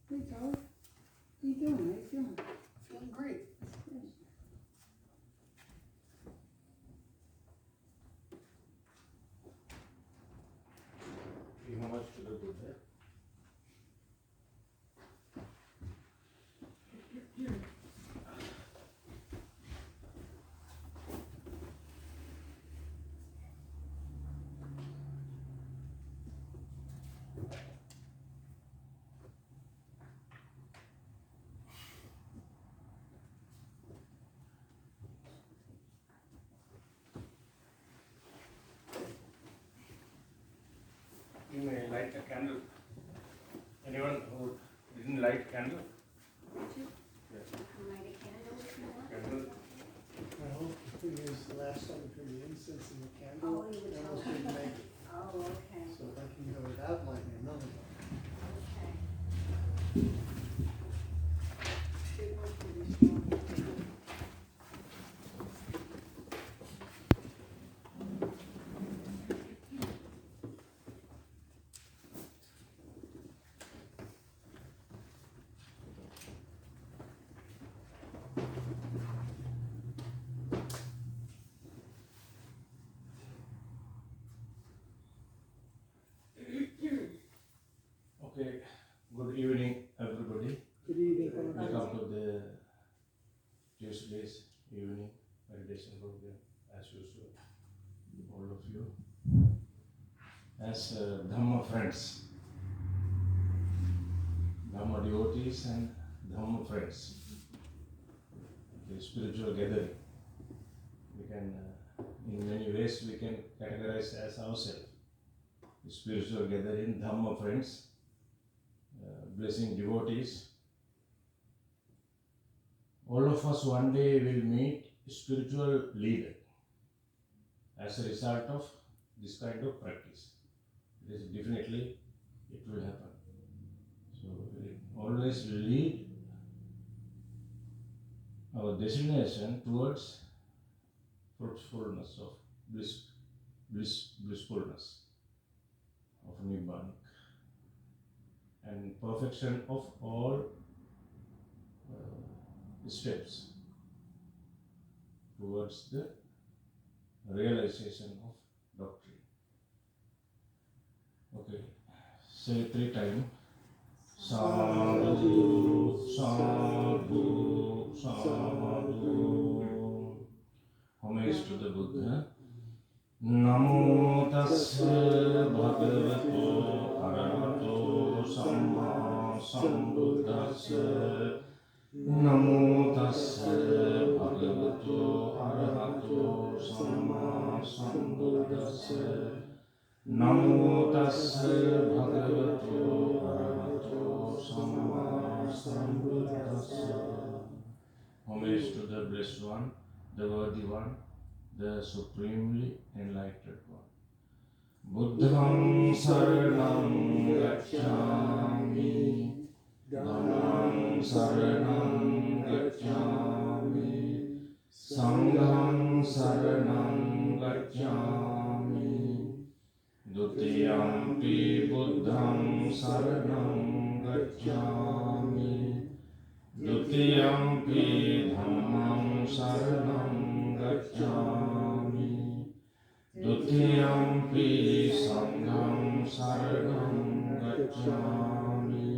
Hey, Tyler. How you doing? How you feeling? Feeling great. That's good. How much to the Buddha? You may light a candle. Anyone who didn't light candle? Yes. Light a candle if you want. Candle. Well, the thing is, the last time between the incense and the candle, Oh, you would I tell almost me. didn't make it. Oh, okay, So if I can go without lighting another one. okay. Should work for this one. Okay. Good evening, everybody. Good evening. Welcome to the Tuesday's evening meditation program, as usual. All of you, as Dhamma friends, Dhamma devotees, and Dhamma friends. The spiritual gathering. We can, in many ways, we can categorize as ourselves. The spiritual gathering, Dhamma friends, blessing devotees. All of us one day will meet a spiritual leader as a result of this kind of practice. It is definitely, it will happen. So we always lead our destination towards fruitfulness of blissfulness of Nibbana and perfection of all steps towards the realization of doctrine. Okay, say 3 times. Sadhu, sadhu, sadhu. Homage to the Buddha. Namo tassa bhagavato arahato samma sambuddhassa. Namo tassa bhagavato arahato samma sambuddhassa. Namo tassa bhagavato arahato samma sambuddhassa. Homage to the Blessed One, the Worthy One, the Supremely Enlightened One. Buddham saranam gacchami, dhammam saranam gacchami, sangham saranam gacchami, dutiyampi buddham saranam gacchami, dutiyampi dhammam saranam gacchami, dutiyampi sangham saranam gacchami,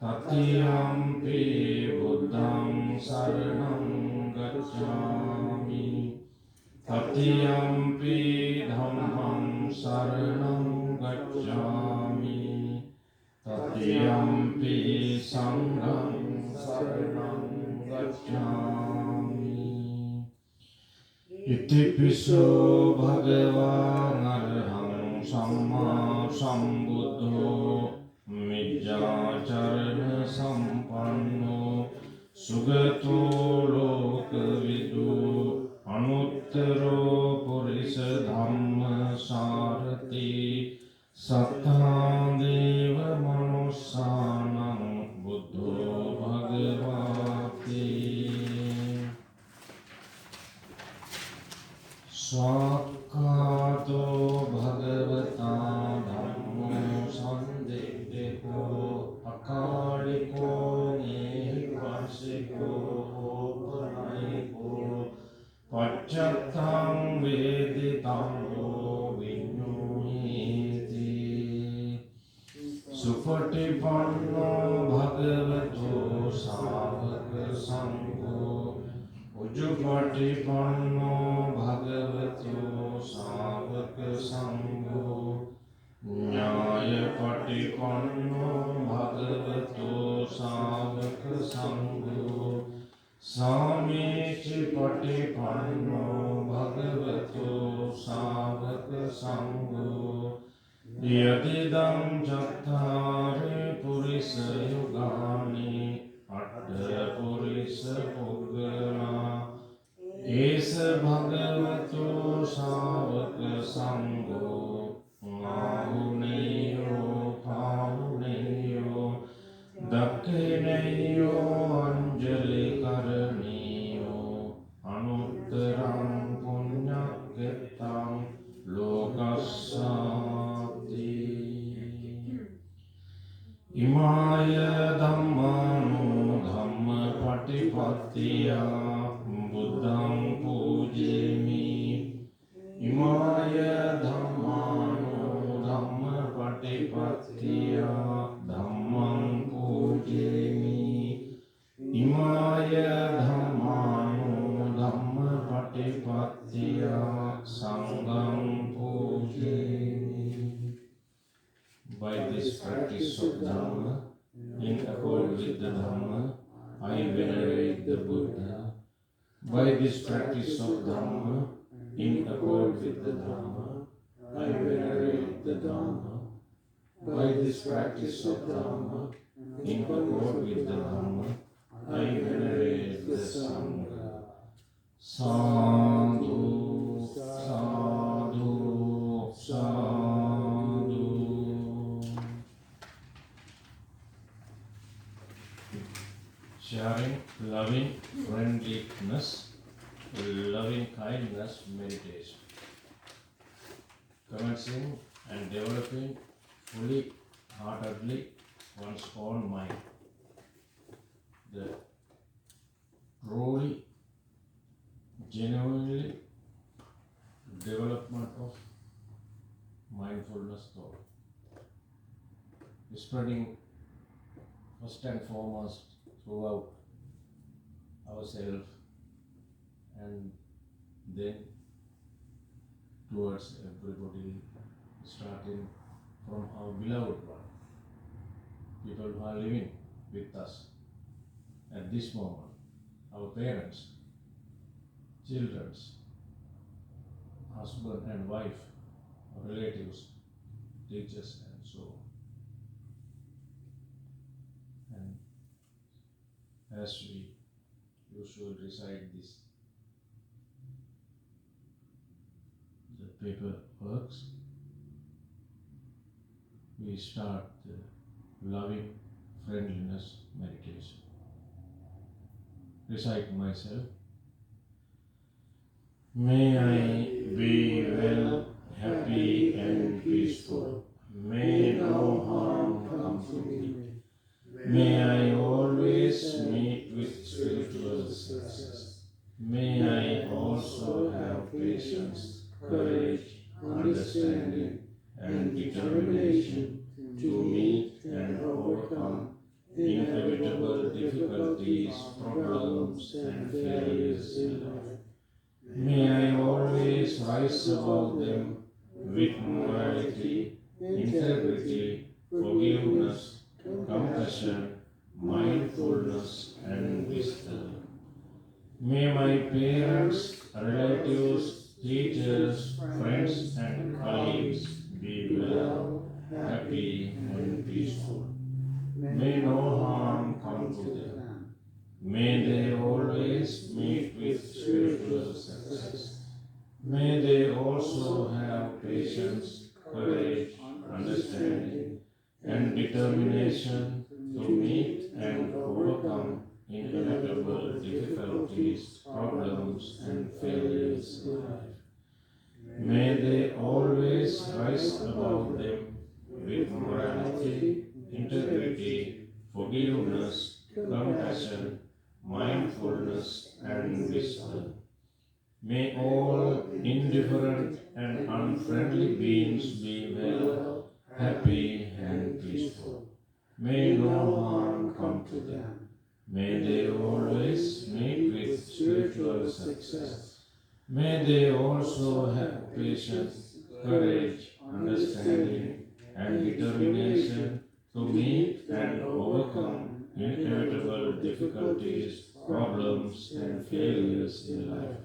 tatiyampi buddham saranam gacchami, tatiyampi dhammam saranam gacchami, tatiyampi sangham saranam gacchami. Iti piso bhagavan arham samma sambuddho mijjacharana sampanno sugato lokavidu anuttaro purisa dhamma sarati sattva deva manussanam buddho bhagavati. Swakato bhagavata dhammo sandipeko akala Supatipanno bhagavato savaka sangho. Ujjupatipanno bhagavato savaka sangho. Nyayapatipanno bhagavato savaka sangho. Samichi patipanno bhagavato savaka sangho. Yadidam chattare purisa yugani atta purisa puggala. Esa bhagavato savaka sangho. Mahuneyo pahuneyo. Dakhineyo anjali karaniyo. Anuttaram punyakettam lokasati. Imaya dhammano dhamma patipattiya buddham pujemi. Imaya dhammano dhamma patipattiya dhammam pujemi. Imaya dhammano dhamma patipattiya sangham pujemi. By this practice of Dhamma, in accord with the Dhamma, I venerate the Buddha. By this practice of Dhamma, in accord with the Dhamma, I venerate the Dhamma. By this practice of Dhamma, in accord with the Dhamma, I venerate the Sangha. Sadhu, sadhu, sadhu. Sharing loving friendliness, loving kindness meditation. Commencing and developing fully heartedly one's own mind. The truly, genuinely development of mindfulness thought. Spreading first and foremost throughout ourselves and then towards everybody, starting from our beloved one, people who are living with us at this moment, our parents, children, husband and wife, relatives, teachers and so on. And as we usually recite this, the paper works, we start the loving friendliness meditation. Recite myself. May I be well, happy and peaceful. May no harm come to me. May I always meet with spiritual success. May I also have patience, courage, understanding, and determination to meet and overcome inevitable difficulties, problems, and failures in life. May I always rise above them with morality, integrity, forgiveness, compassion, mindfulness, and wisdom. May my parents, relatives, teachers, friends, and colleagues be well, happy, and peaceful. May no harm come to them. May they always meet with spiritual success. May they also have patience, courage, understanding, and determination to meet and overcome inevitable difficulties, problems, and failures in life. May they always rise above them with morality, integrity, forgiveness, compassion, mindfulness, and wisdom. May all indifferent and unfriendly beings be well, happy, and peaceful. May no harm come to them. May they always meet with spiritual success. May they also have patience, courage, understanding, and determination to meet and overcome inevitable difficulties, problems, and failures in life.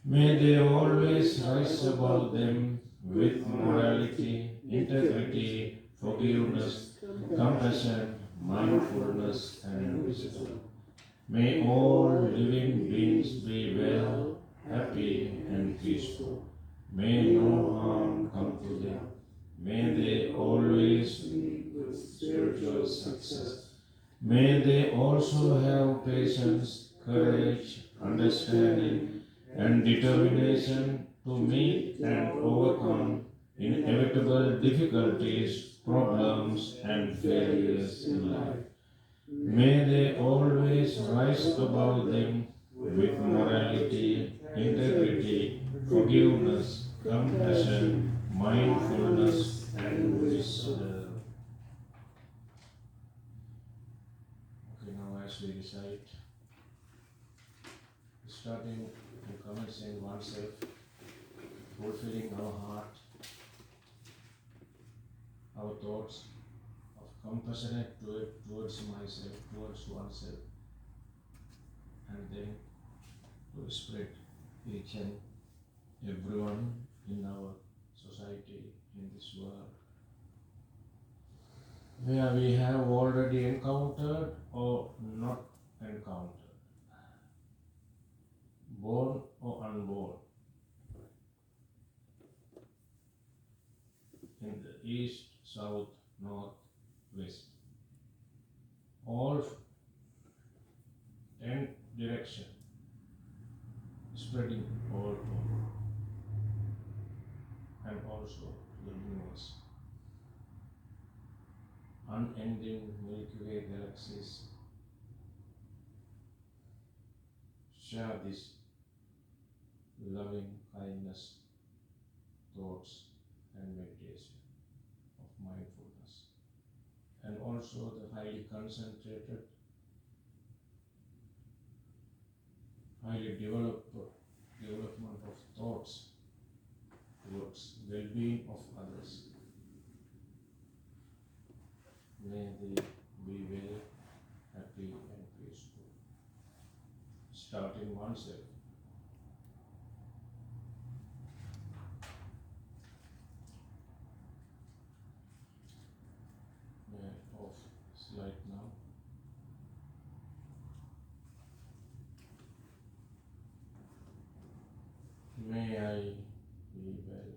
May they always rise above them with morality, integrity, forgiveness, compassion, mindfulness, and wisdom. May all living beings be well, happy, and peaceful. May no harm come to them. May they always meet with spiritual success. May they also have patience, courage, understanding, and determination to meet and overcome inevitable difficulties, problems, and failures in life. May they always rise above them with morality, integrity, forgiveness, compassion, mindfulness, and wisdom. Okay, now as we recite, starting and commencing oneself, fulfilling our heart, our thoughts of compassionate towards myself, towards oneself, and then to spread each and everyone in our society, in this world, where we have already encountered or not encountered, born or unborn, in the east, south, north, west, all 10 direction, spreading all over, and also the universe. Unending Milky Way galaxies share this loving kindness, thoughts, and meditation of mindfulness, and also the highly concentrated, highly development of thoughts towards well-being of others. May they be well, happy, and peaceful. Starting oneself. May I off this light now? May I be well,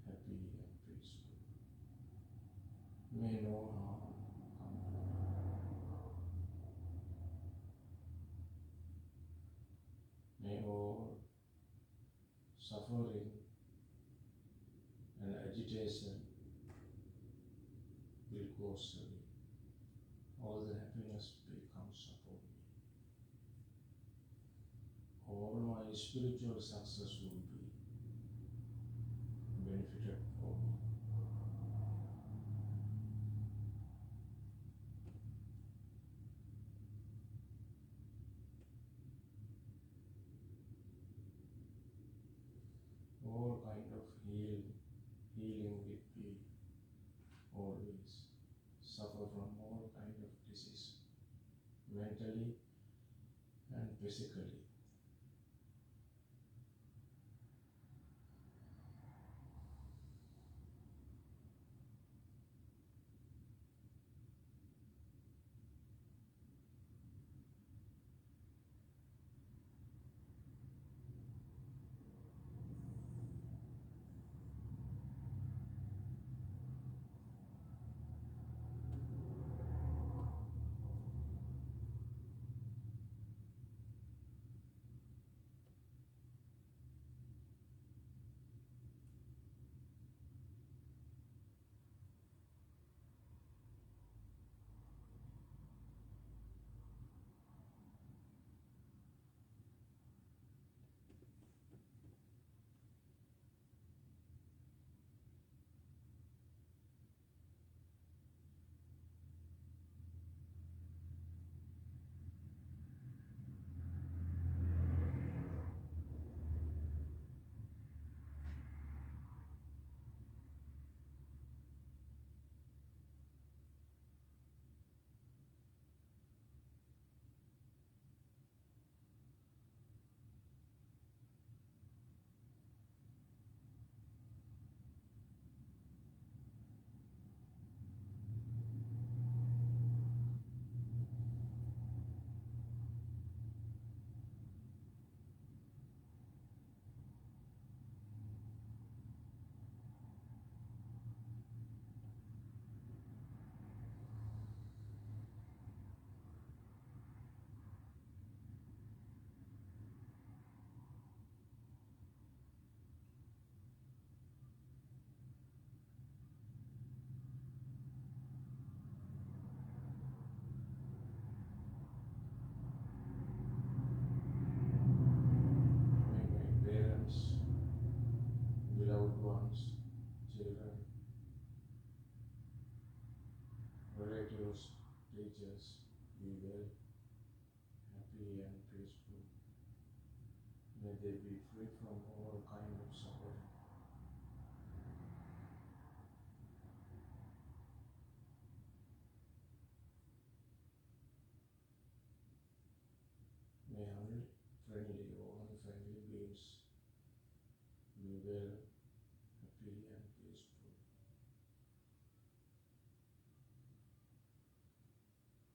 happy, and peaceful. May no harm come to me. May all suffering and agitation will go away. All the happiness becomes upon me. All my spiritual success will be benefited for me. All kind of healing will be always. Suffer from all kind of disease, mentally and physically. gurus, teachers, be well, happy and peaceful. May they be free from all kind of suffering. May unfriendly or unfriendly beings be well, happy and peaceful.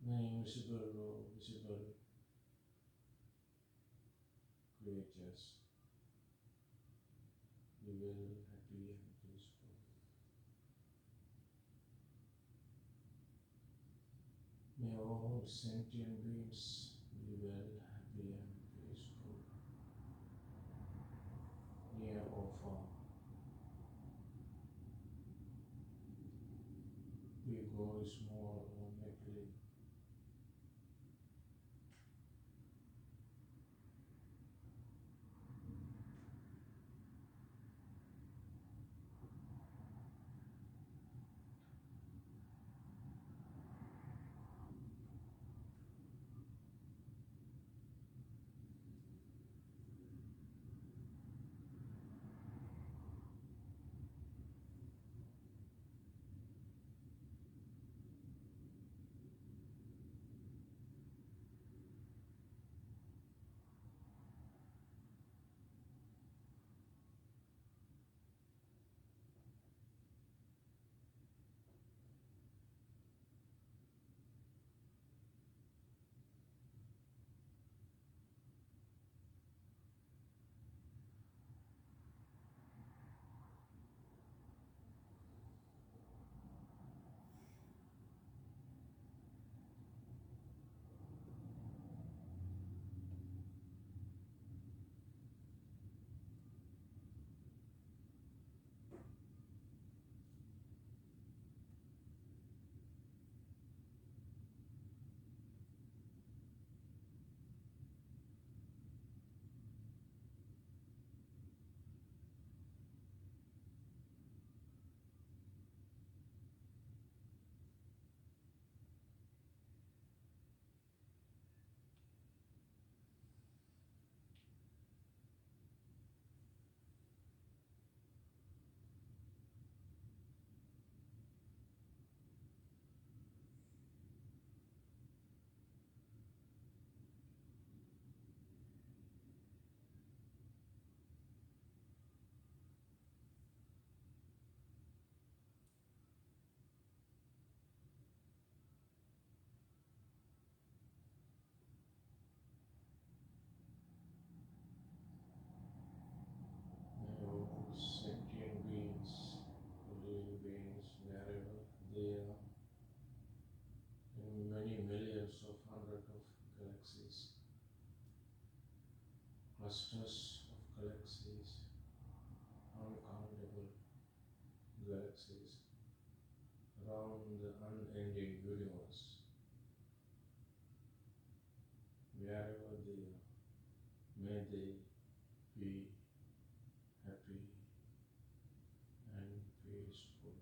May invisible or visible creatures be well, happy and peaceful. May all sentient beings be well, happy and peaceful, near or far, big or small or make-believe. May all sentient beings, living beings, wherever they are, in many millions of hundreds of galaxies, clusters of galaxies, uncountable galaxies around the unending universe, wherever they are, may they be happy and peaceful.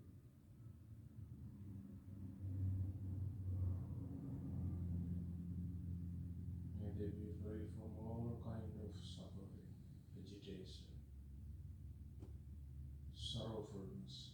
May they be free from all kind of suffering, agitation, sorrowfulness.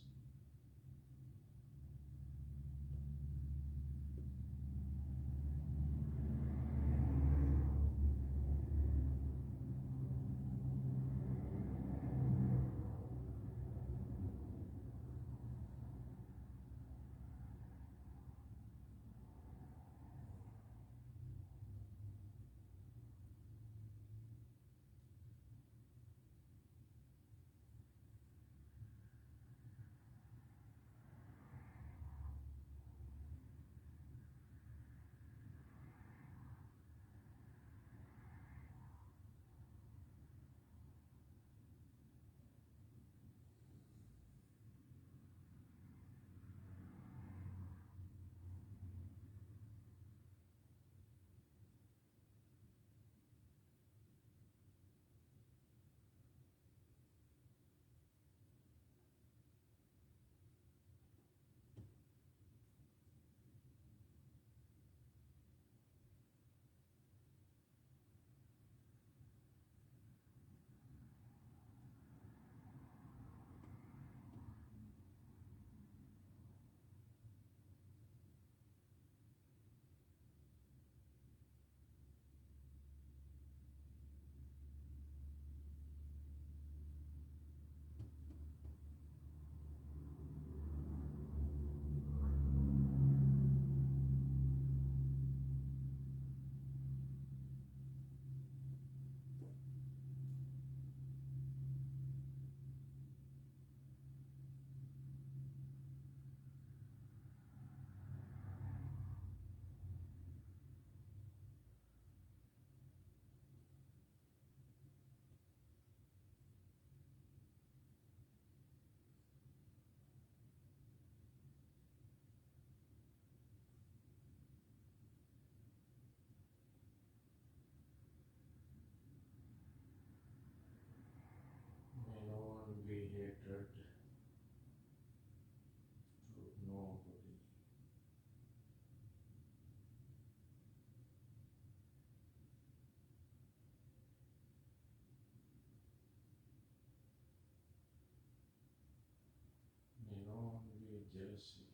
jealousy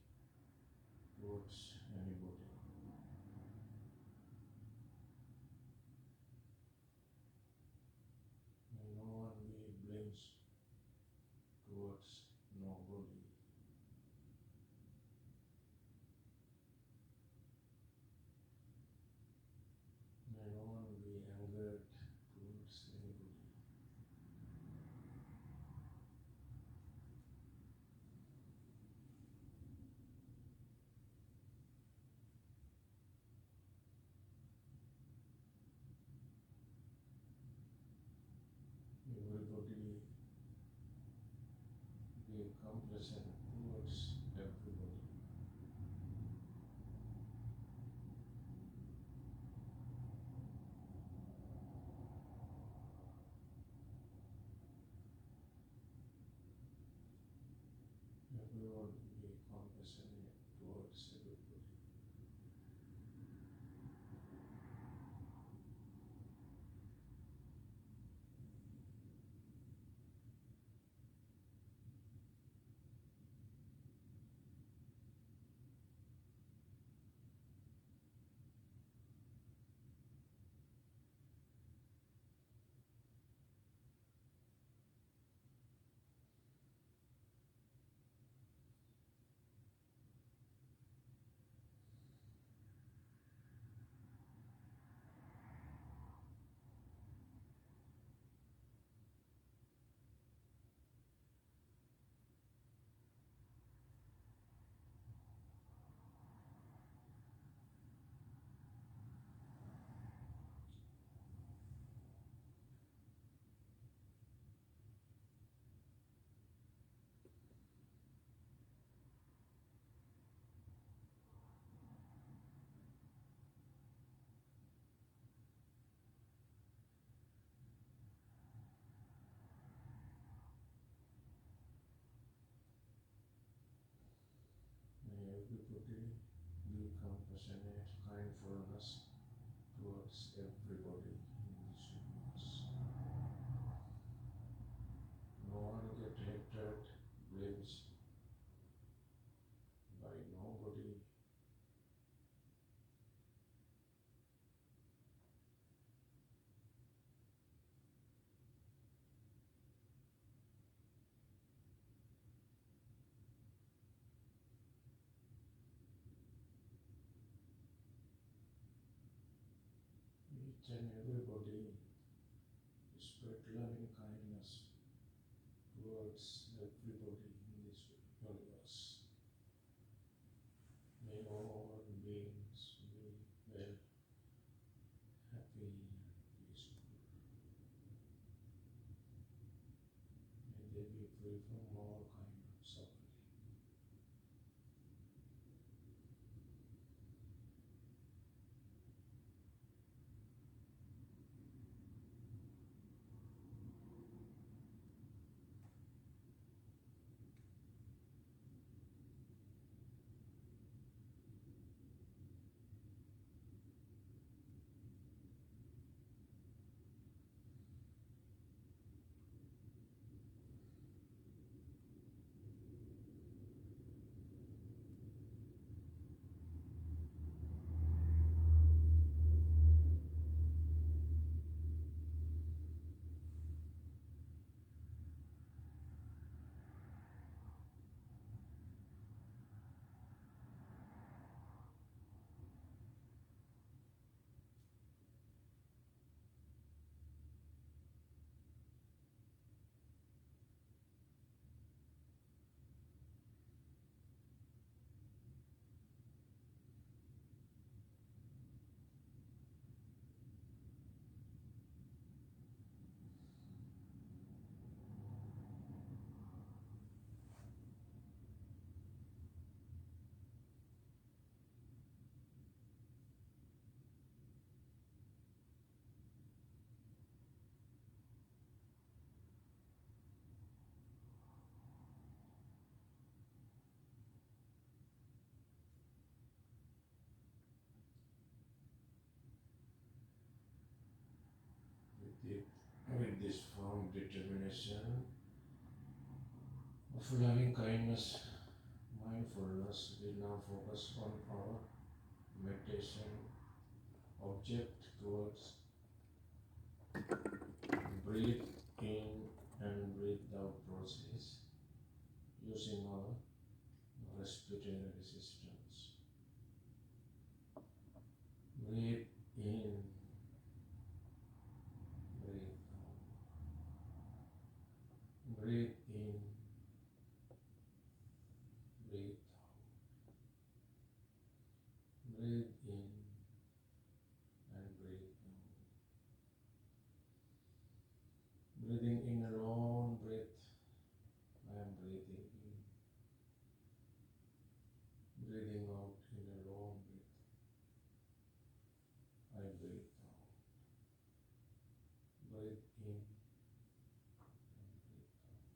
towards anybody. May no one be blames towards nobody. May no one be angered towards anybody. Everybody be complacent towards everybody. Everyone be compassionate towards everybody. May everybody be compassionate, kindfulness towards everybody in this universe. No one get hatred, blames by nobody. Each and everybody spread loving kindness towards everybody in this universe. May all beings be well, happy and peaceful. May they be free from all kind of suffering. With this firm determination of loving kindness, mindfulness, we now focus on our meditation object towards breathe in and breathe out process using our respiratory systems. Breathe in, breathe out. Breathe in, breathe out. Breathe in and breathe out. Breathing in a long breath, I am breathing in. Breathing out in a long breath, I breathe out. Breathe in and breathe out.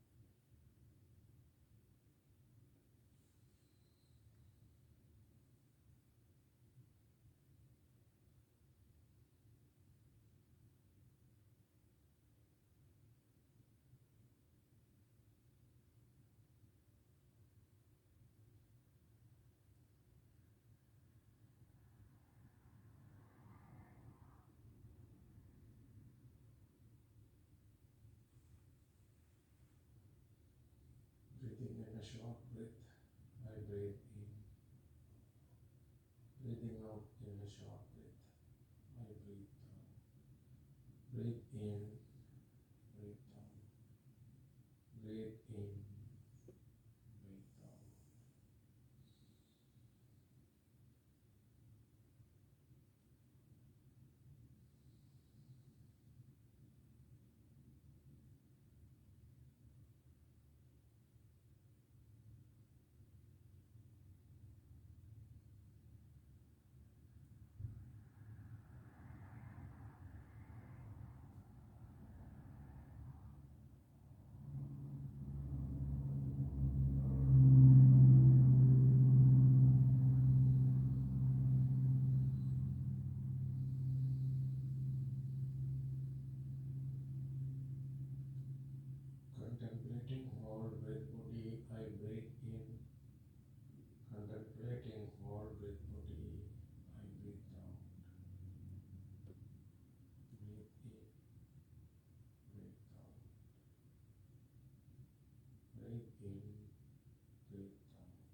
Breathing in a short breath, I breathe in. Breathing out in a short breath, I breathe out. Breathe in, breathe out. Breathe in, breathe out. Contemplating whole breath body, I breathe in. Contemplating whole breath body, I breathe out. Breathe in, breathe out. Breathe in, breathe out.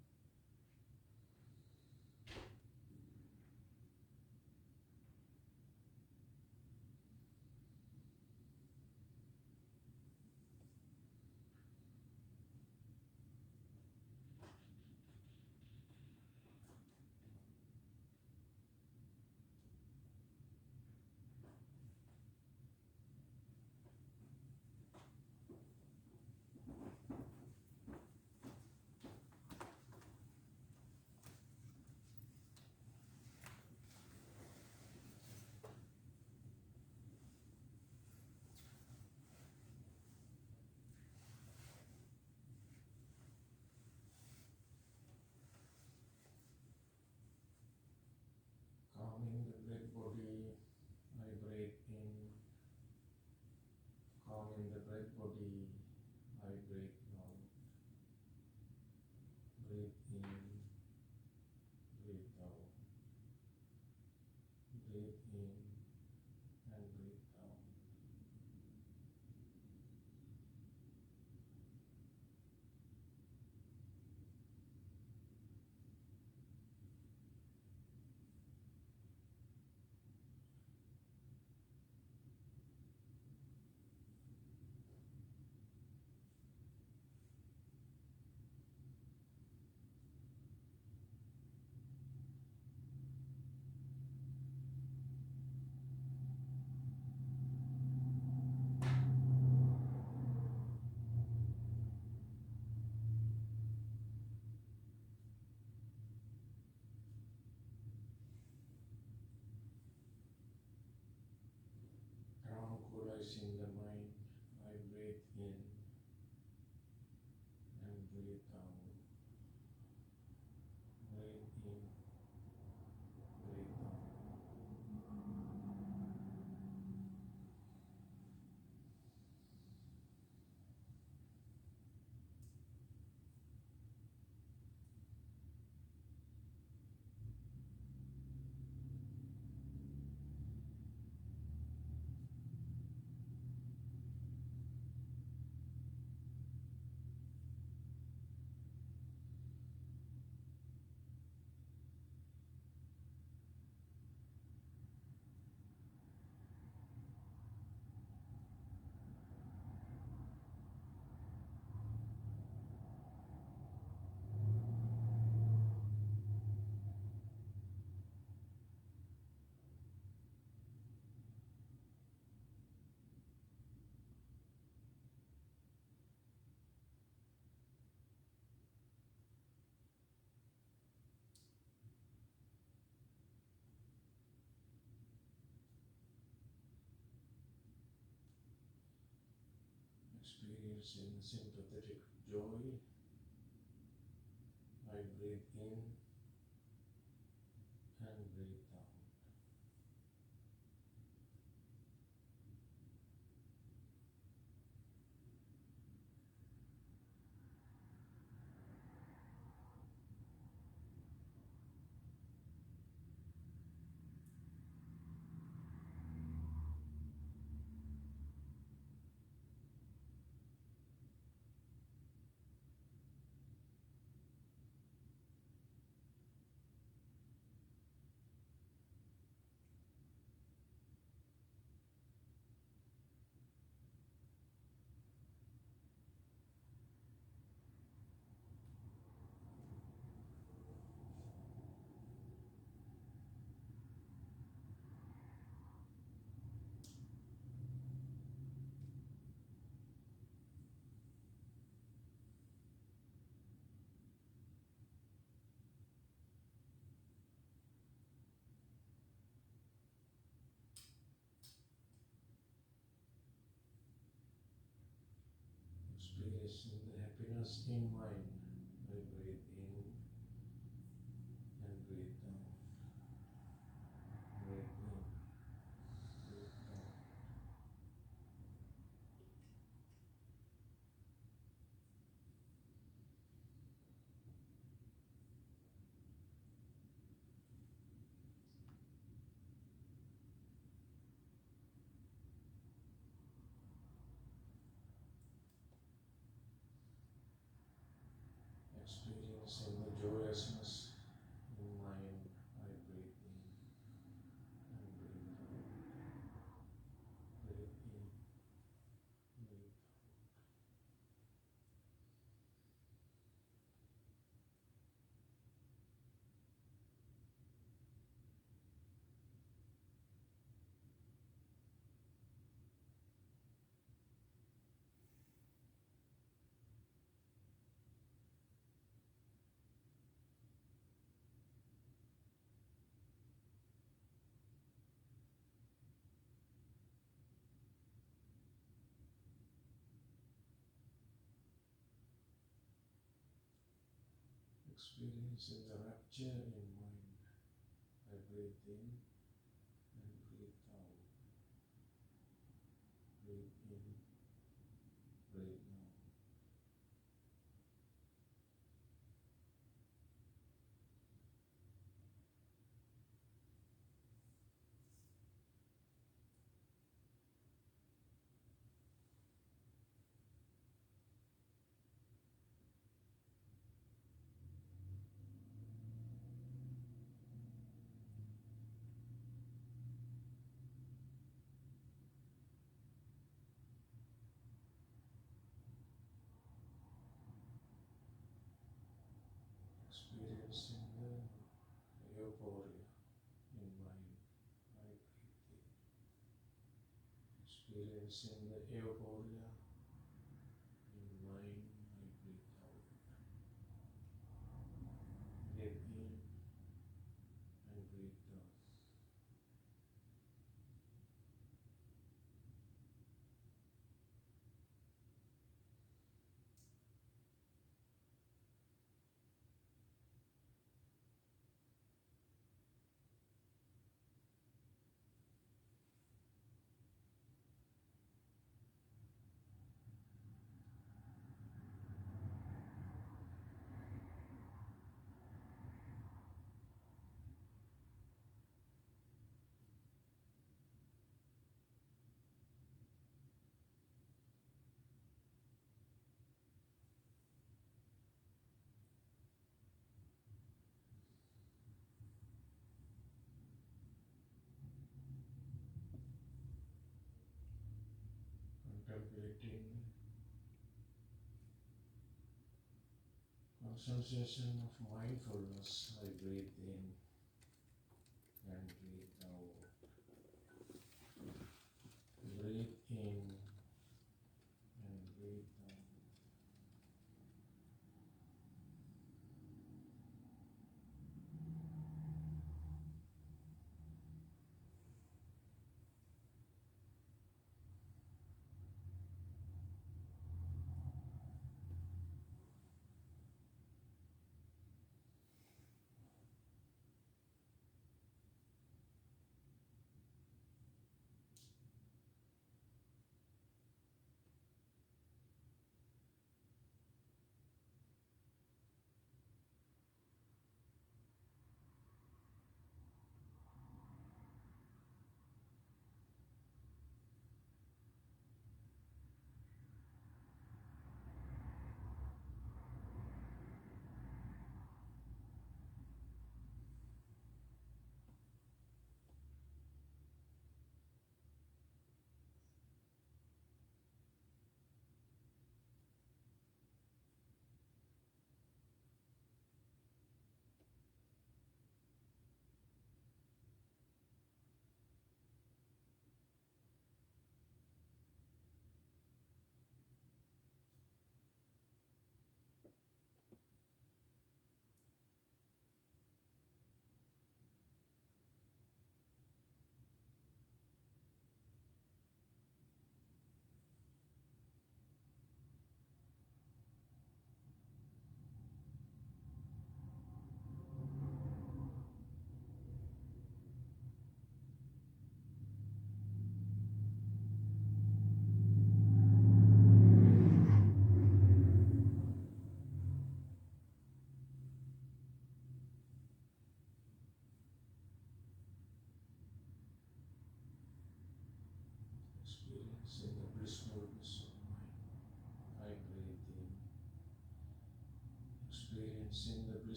experiencing sympathetic joy. I breathe in and breathe out. Experiencing the happiness in mind. I breathe in and breathe out. Breathe in, breathe out. Experiencing the joyousness in mind. I breathe in and breathe out. Breathe in, breathe out. Experiencing the rapture in mind. I breathe in and breathe out. Breathe in, breathe out. Experiencing the euphoria in mind. I breathe in. Experiencing the euphoria in mind. I breathe out. Breathe in and breathe out. Contemplating concentration of mindfulness. I breathe in and breathe out. Breathe in and breathe out.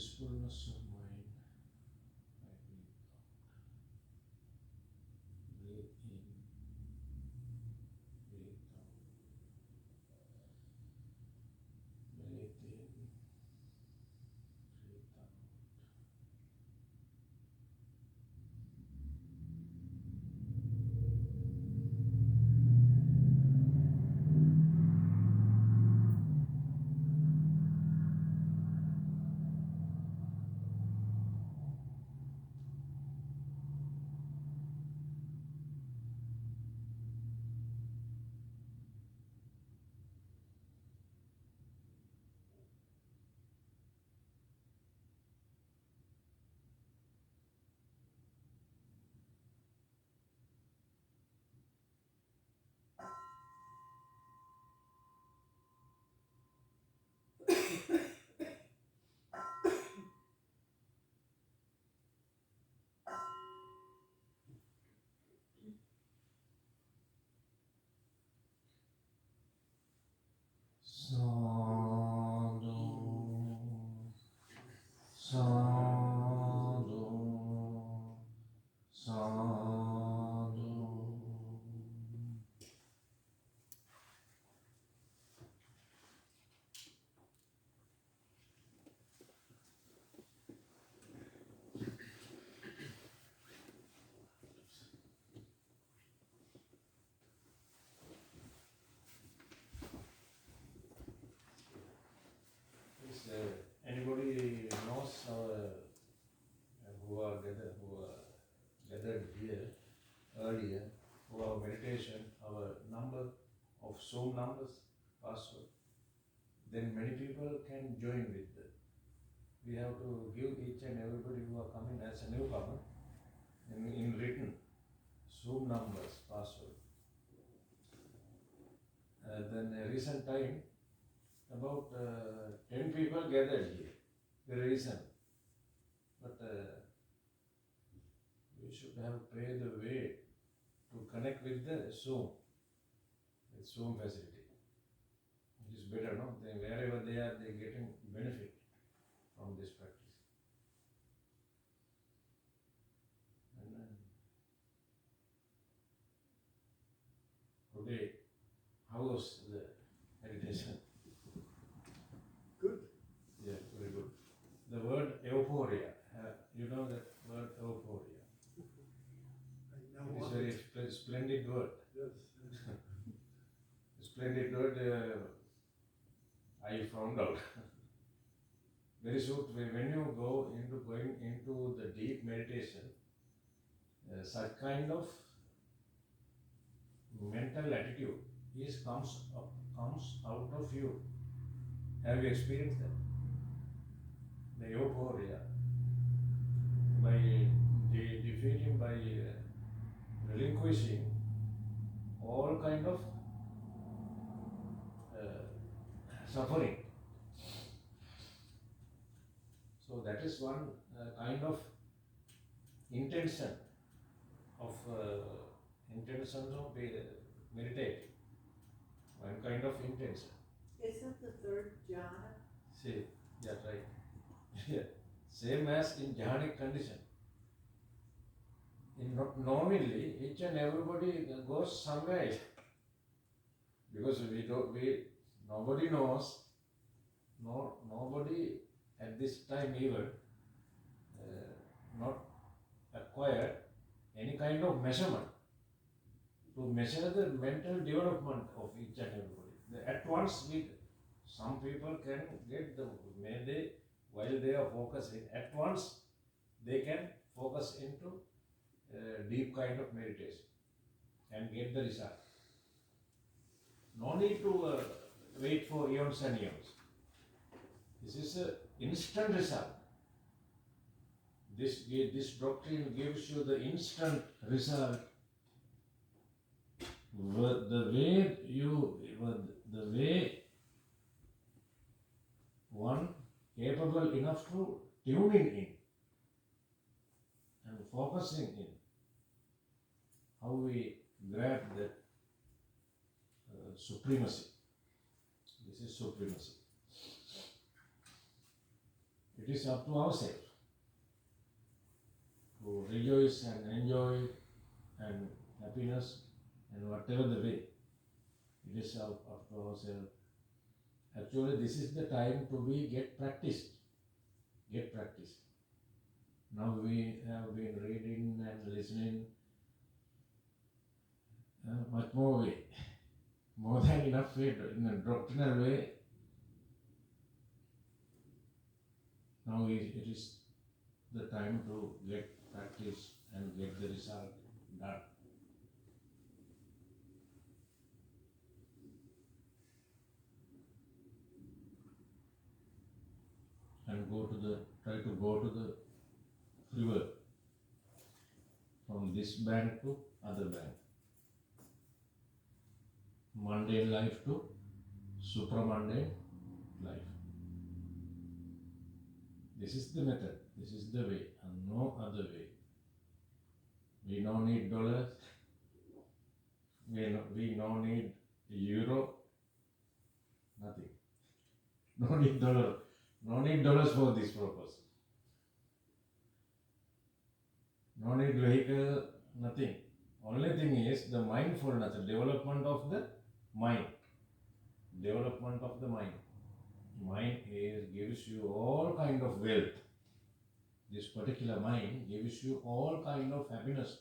blissfulness of mind. I breathe out. Breathe in. Breathe out. Breathe in. Breathe out. Sadhu, sadhu, sadhu. Is anybody knows who are gathered here earlier, who our meditation, our number of Zoom numbers, password? Then many people can join with that. We have to give each and everybody who are coming as a newcomer in written Zoom numbers, password. Then a recent time, about 10 people gathered here, very recent. But we should have paid the way to connect with the Zoom facility. It is better, no? Wherever they are, they are getting benefit from this practice. And today, how was the meditation? Good. Yeah, very good. The word euphoria, you know that word euphoria. I now It is want very it. splendid word. Yes. Splendid word, I found out. Very soon, when you going into the deep meditation, such kind of mental attitude comes out of you. Have you experienced that? The euphoria, by defeating, by relinquishing all kind of suffering. So that is one kind of intention of meditating. One kind of intention. Isn't the third jhana? See, yeah, right. Yeah. Same as in jhanic condition. In normally, each and everybody goes somewhere. Because nobody knows, nobody at this time even not acquired any kind of measurement to measure the mental development of each and everybody. At once, some people can get while they are focusing, at once they can focus into deep kind of meditation and get the result. No need to wait for eons and eons. This is an instant result. This doctrine gives you the instant result. The way one capable enough to tuning in and focusing in, how we grab that supremacy. This is supremacy. It is up to ourselves to rejoice and enjoy and happiness and whatever the way. It is up to ourselves. Actually, this is the time to get practiced. Get practiced. Now we have been reading and listening much more way, more than enough way in a doctrinal way. Now it is the time to get practice and get the result done. And try to go to the river from this bank to other bank. Mundane life to supramundane life. This is the method, this is the way, and no other way. We don't need dollars, we don't need euro, nothing. No need dollars for this purpose. No need vehicle, nothing. Only thing is the mindfulness, the development of the mind. Development of the mind. Mind gives you all kind of wealth. This particular mind gives you all kind of happiness,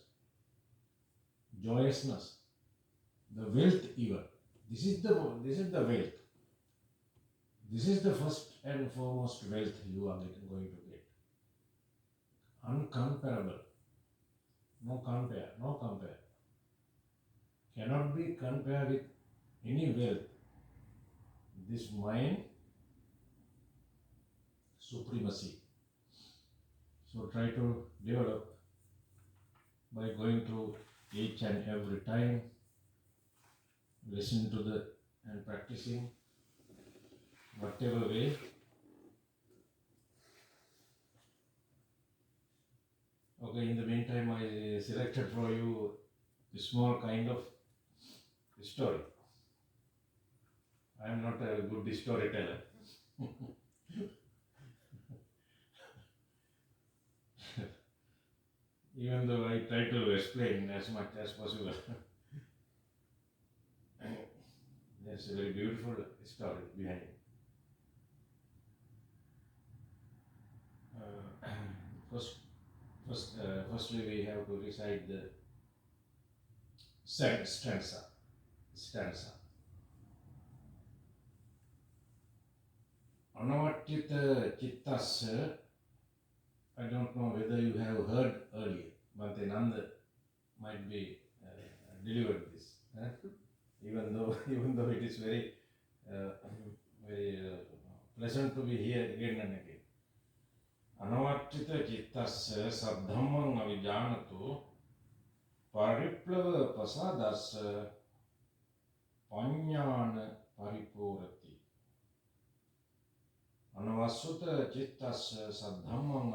joyousness, the wealth even. This is the wealth. This is the first and foremost wealth you are going to get. Uncomparable. No compare. Cannot be compared with any wealth. This mind supremacy. So try to develop by going through each and every time, listen to and practicing whatever way. Okay, in the meantime, I selected for you a small kind of story. I am not a good storyteller. Even though I try to explain as much as possible. There's a very beautiful story behind it. Firstly, we have to recite the stanza. Anavattita chittasya. I don't know whether you have heard earlier. ven.s.ananda might be delivered this. Even though it is very pleasant to be here again and again. Anavattita chittasya saddhammam avijanatu pariplava pasadasya panyana paripurati. Anavasuta chittasya saddhammam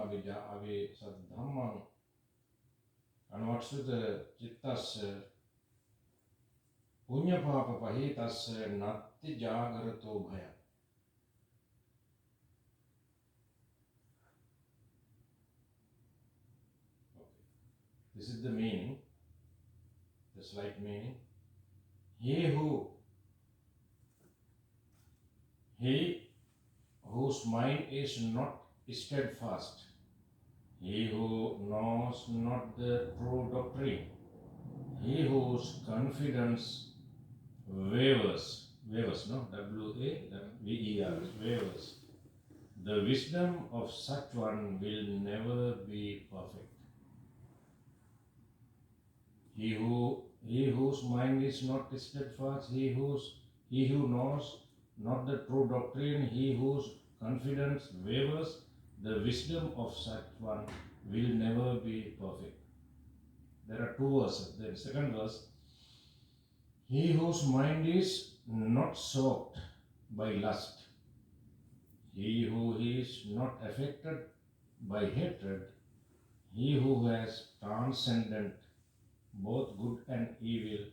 saddhammam anavasuta chittasya punya papa pahitasya natti jagarato bhaya. This is the meaning, the slight meaning. He whose mind is not steadfast, he who knows not the true doctrine, he whose confidence wavers, no? W-A-V-E-R, wavers. The wisdom of such one will never be perfect. He whose mind is not steadfast, he who knows not the true doctrine, he whose confidence wavers, the wisdom of such one will never be perfect. There are two verses. The second verse, he whose mind is not soaked by lust, he who is not affected by hatred, he who has transcendent both good and evil,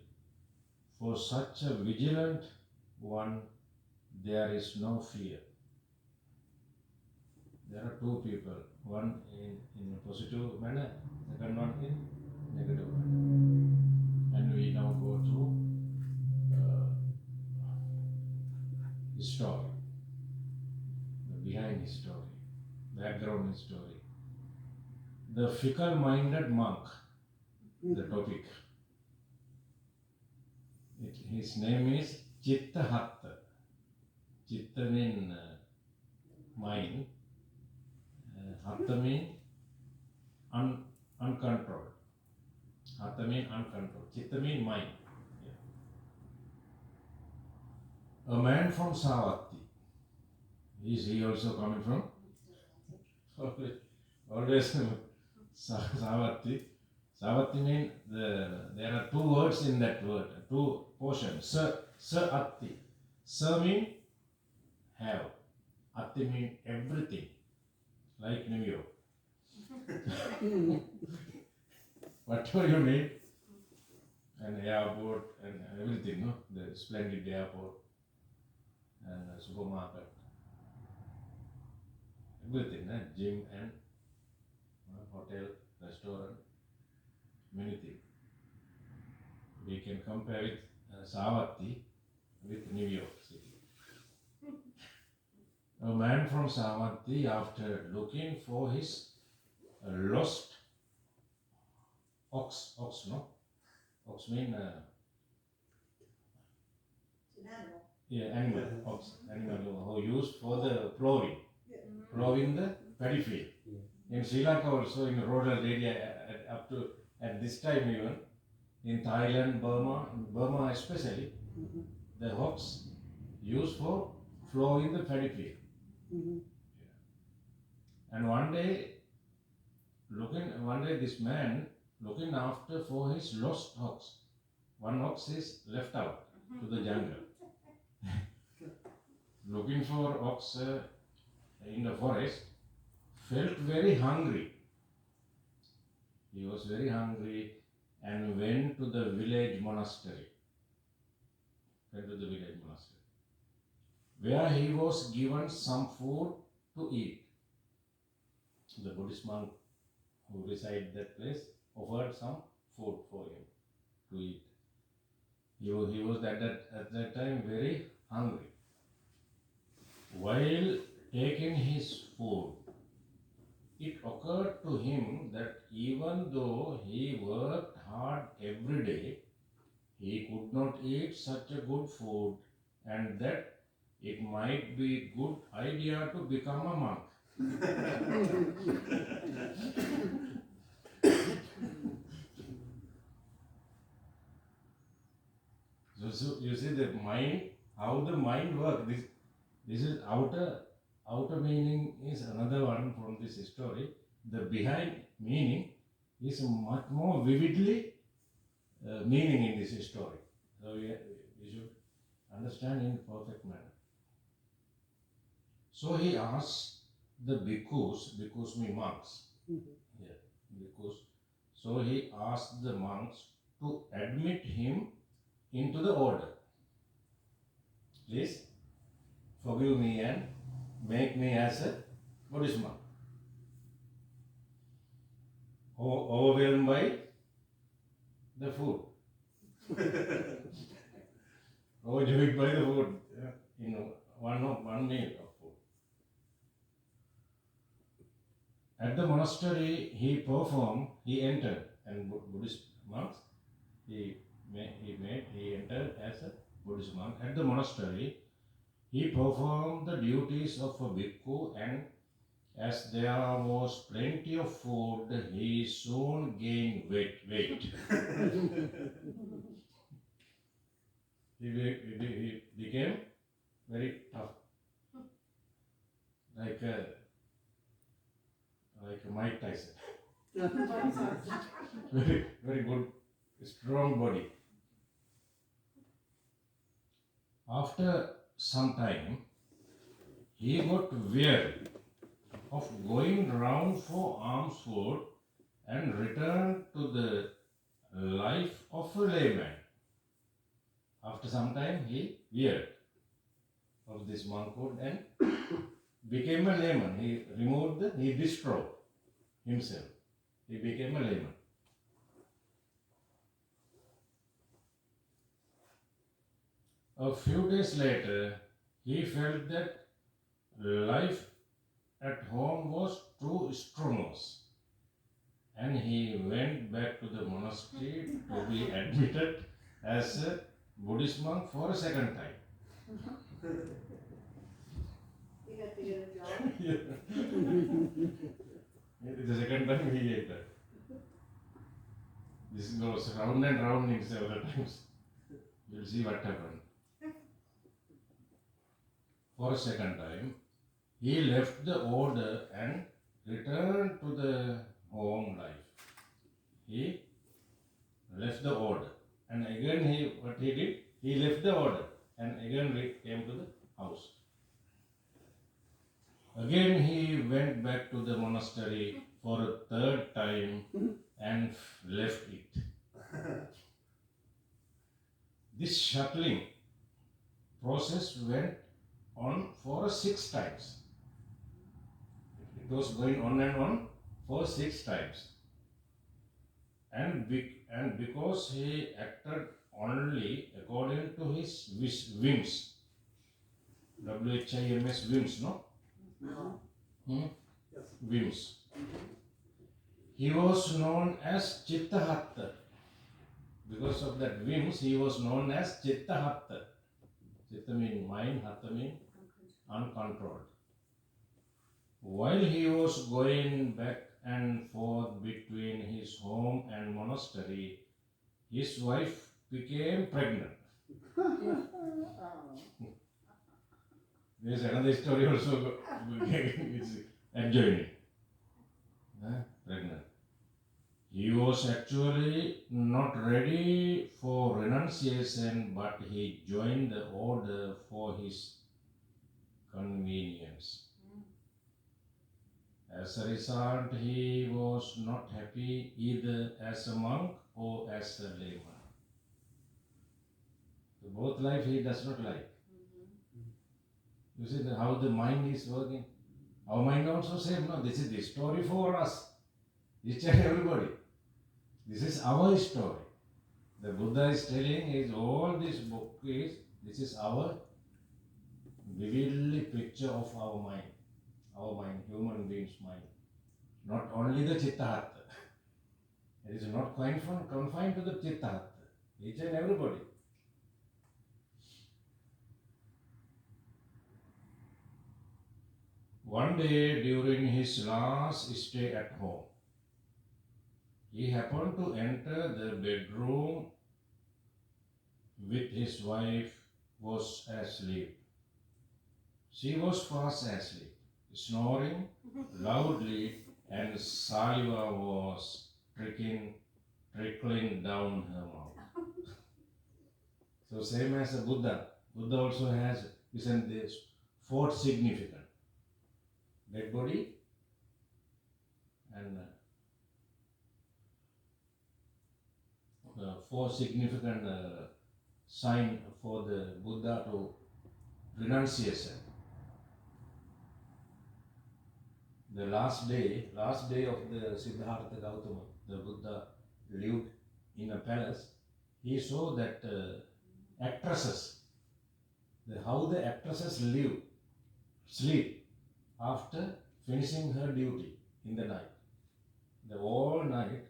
for such a vigilant one there is no fear. there are two people, one in a positive manner, second one in negative manner. And we now go through his story, the behind his story, background his story. The fickle-minded monk, the topic. His name is Chittahatta. Chitta means mind, Hatta means uncontrolled. Hatta means uncontrolled. Chitta means mind. Yeah. A man from Savatthi. Is he also coming from? Always Savatthi. Savatthi means there are two words in that word, two portions. Sa-atti. Sa means have. Atti means everything. Like New York. Whatever you need, an airport and everything, no? The splendid airport and a supermarket, everything, no? Gym and hotel, restaurant, many things. We can compare it Savatthi with New York City. A man from Savatthi, after looking for his lost ox, no? Ox means It's an animal. yeah, animal, ox, animal who used for the plowing the paddy field. In Sri Lanka also, in rural area, up to at this time even, in Thailand, Burma especially, the ox used for plowing the paddy field. And one day this man looking after for his lost ox. One ox is left out to the jungle. Looking for ox in the forest, felt very hungry. He was very hungry and went to the village monastery. Where he was given some food to eat. The Buddhist monk who resided that place offered some food for him to eat. He was at that time very hungry. While taking his food, it occurred to him that even though he worked hard every day, he could not eat such a good food, and that it might be a good idea to become a monk. So you see the mind, how the mind works. This is outer meaning is another one from this story. The behind meaning is much more vividly meaning in this story. So we should understand in perfect manner. So he asked the bhikkhus mean monks. Yeah, bhikkhus. So he asked the monks to admit him into the order. Please forgive me and make me as a Buddhist monk. Overwhelmed by the food. Overjoyed by the food. In one meal of food. At the monastery he entered, and Buddhist monks, he entered as a Buddhist monk. At the monastery, he performed the duties of a bhikkhu, and as there was plenty of food, he soon gained weight. He became very tough, like Mike Tyson. very good, strong body. After some time, he got weary of going round for alms food and returned to the life of a layman. After some time, he wearied of this monkhood and became a layman. He destroyed himself. He became a layman. A few days later, he felt that life at home was too strenuous, and he went back to the monastery to be admitted as a Buddhist monk for a second time. You had to get a job. The second time he entered. This goes round and round in several times. You'll see what happened. For a second time, he left the order and returned to the home life. He left the order, and again he left the order and again came to the house. Again he went back to the monastery for a third time and left it. This shuttling process went on for 6 times. It was going on and on for 6 times. And because he acted only according to his whims, WHIMS, whims, no? Yes. Whims. He was known as Chittahatta. Because of that whims, he was known as Chittahatta. Chitta means mind, Hatta means uncontrolled. While he was going back and forth between his home and monastery, his wife became pregnant. There is another story also it's adjoining. Pregnant. He was actually not ready for renunciation, but he joined the order for his convenience. As a result, he was not happy either as a monk or as a layman. So both life he does not like. You see how the mind is working. Our mind also same. No, this is the story for us, each and everybody. This is our story. The Buddha is telling is all this book is, this is our vividly picture of our mind, human being's mind. Not only the Chittahatta. It is not confined to the Chittahatta. Each and everybody. One day during his last stay at home, he happened to enter the bedroom with his wife was asleep. She was fast asleep, snoring loudly, and saliva was trickling down her mouth. So same as a Buddha. Buddha also has, isn't this, 4 significant. Dead body and 4 significant sign for the Buddha to renunciation. The last day of the Siddhartha Gautama, the Buddha lived in a palace. He saw that actresses, how the actresses sleep after finishing her duty in the night. The whole night,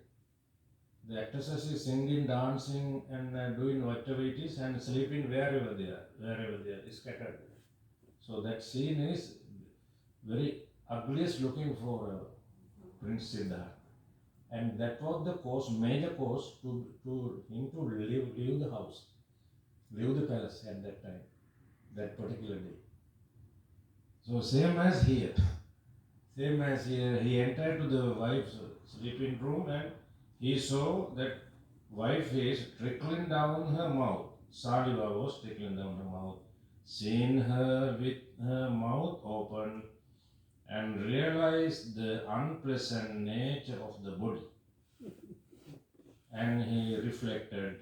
the actresses is singing, dancing, and doing whatever it is, and sleeping wherever they are, scattered. So that scene is very ugliest looking for Prince Siddhartha. And that was the major cause to him to leave the house, leave the palace at that time, that particular day. So same as here, he entered to the wife's sleeping room and he saw that wife is trickling down her mouth. Saliva was trickling down her mouth. Seeing her with her mouth open and realized the unpleasant nature of the body. And he reflected,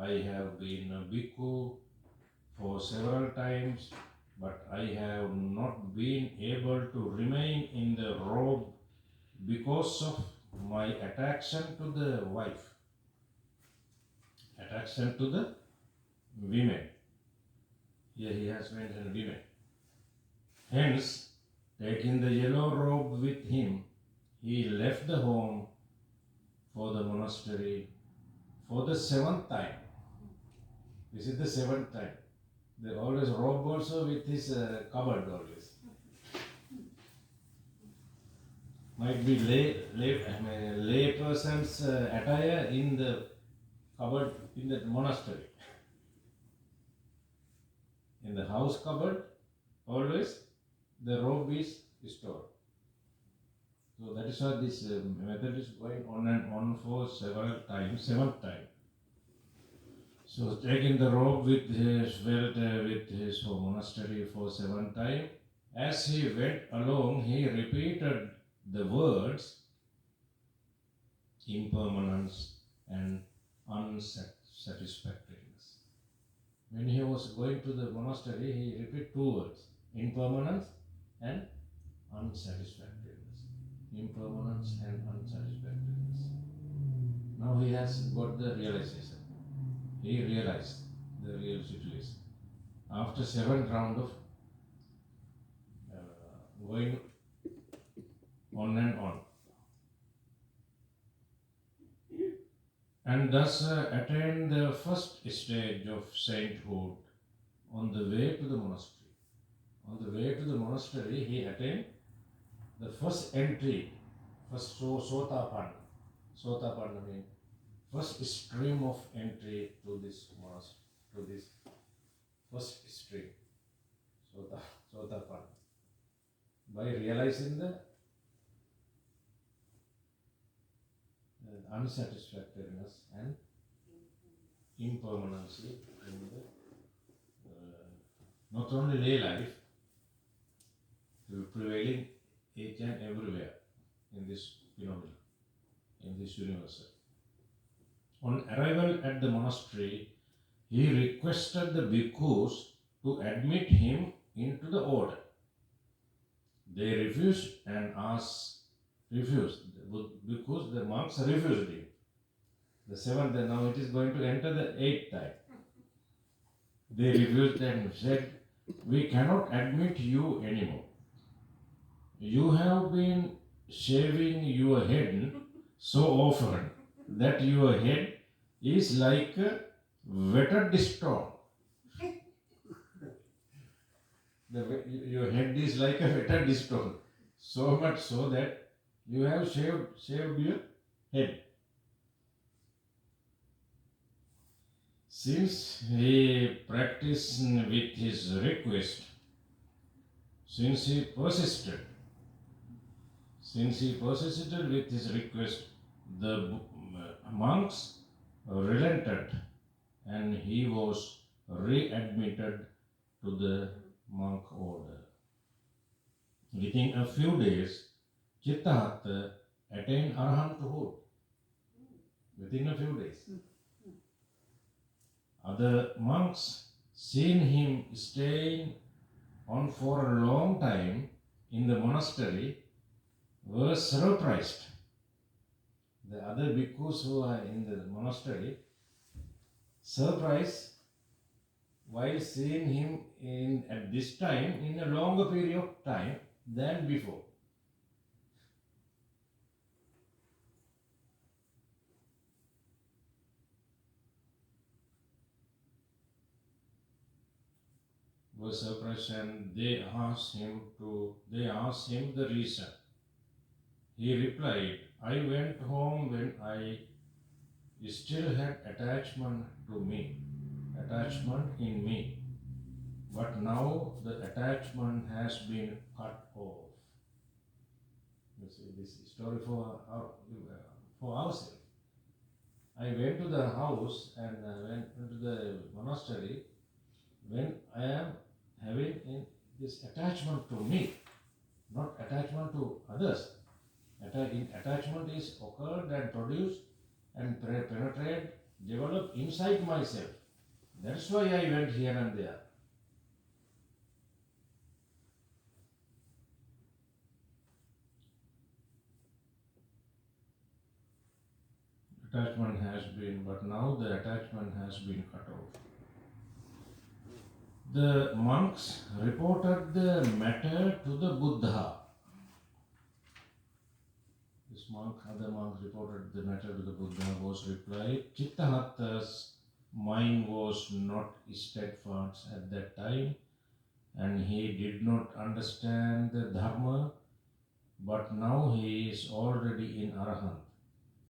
I have been a bhikkhu for several times, but I have not been able to remain in the robe because of my attraction to the wife, attraction to the women. Here he has mentioned women. Hence, taking the yellow robe with him, he left the home for the monastery for the 7th time. This is the 7th time. They always robe also with his cupboard always. Might be lay person's attire in the cupboard in the monastery. In the house cupboard, always the robe is stored. So that is why this method is going on and on for several times, 7th time. So taking the robe with his belt with his monastery for 7th time, as he went along, he repeated the words impermanence and unsatisfactoriness. When he was going to the monastery, he repeated 2 words: impermanence and unsatisfactoriness. Impermanence and unsatisfactoriness. Now he has got the realization. He realized the real situation. After 7th round of going on and on. And thus attained the first stage of sainthood on the way to the monastery. On the way to the monastery, he attained the first entry, first Sotapanna. Sotapanna means first stream of entry to this monastery, to this first stream, Sotapanna. By realizing the unsatisfactoriness and impermanency in the not only lay life, prevailing each and everywhere in this phenomena, in this universe. On arrival at the monastery, he requested the bhikkhus to admit him into the order. They refused and refused. The bhikkhus, the monks refused him. The 7th, now it is going to enter the 8th time. They refused and said, "We cannot admit you anymore. You have been shaving your head so often that your head is like a wetted stone." Your head is like a wetted stone. So much so that you have shaved your head. Since he practiced with his request, since he persisted with his request, the monks relented and he was readmitted to the monk order. Within a few days, Chittahatta attained arahanthood. Within a few days. Other monks, seeing him staying on for a long time in the monastery, were surprised. The other bhikkhus who are in the monastery, surprised while seeing him at this time in a longer period of time than before. Were surprised and they asked him the reason. He replied, "I went home when I still had attachment in me. But now the attachment has been cut off." You see, this story for ourselves. I went to the house and went to the monastery when I am having this attachment to me, not attachment to others. Attachment is occurred and produced and penetrate, develop inside myself. That's why I went here and there. attachment has been, but now the attachment has been cut off. The monks reported the matter to the Buddha. This monk, other monk reported the matter to the Buddha, was replied, Chittahatta's mind was not steadfast at that time and he did not understand the Dharma, but now he is already in Arahant.